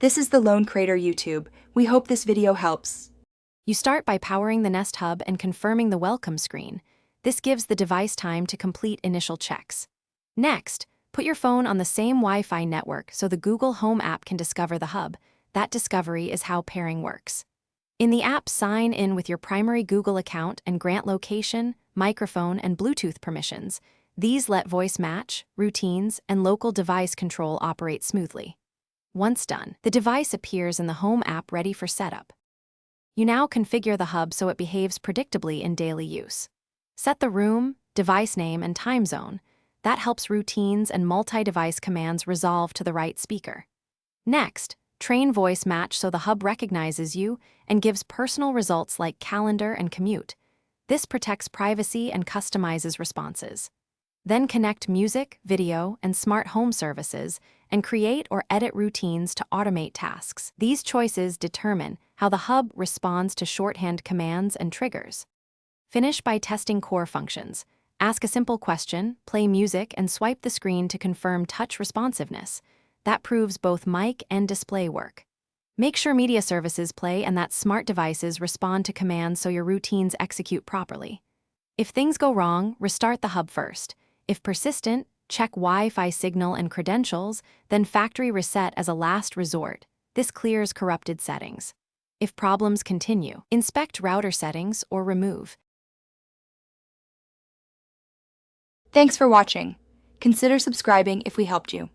This is the Lone Crater YouTube. We hope this video helps. You start by powering the Nest Hub and confirming the welcome screen. This gives the device time to complete initial checks. Next, put your phone on the same Wi-Fi network so the Google Home app can discover the hub. That discovery is how pairing works. In the app, sign in with your primary Google account and grant location, microphone, and Bluetooth permissions. These let voice match, routines, and local device control operate smoothly. Once done, the device appears in the Home app ready for setup. You now configure the hub so it behaves predictably in daily use. Set the room, device name, and time zone. That helps routines and multi-device commands resolve to the right speaker. Next, train voice match so the hub recognizes you and gives personal results like calendar and commute. This protects privacy and customizes responses. Then connect music, video, and smart home services and create or edit routines to automate tasks. These choices determine how the hub responds to shorthand commands and triggers. Finish by testing core functions. Ask a simple question, play music, and swipe the screen to confirm touch responsiveness. That proves both mic and display work. Make sure media services play and that smart devices respond to commands so your routines execute properly. If things go wrong, restart the hub first. If persistent, check Wi-Fi signal and credentials, then factory reset as a last resort. This clears corrupted settings. If problems continue, inspect router settings or remove. Thanks for watching. Consider subscribing if we helped you.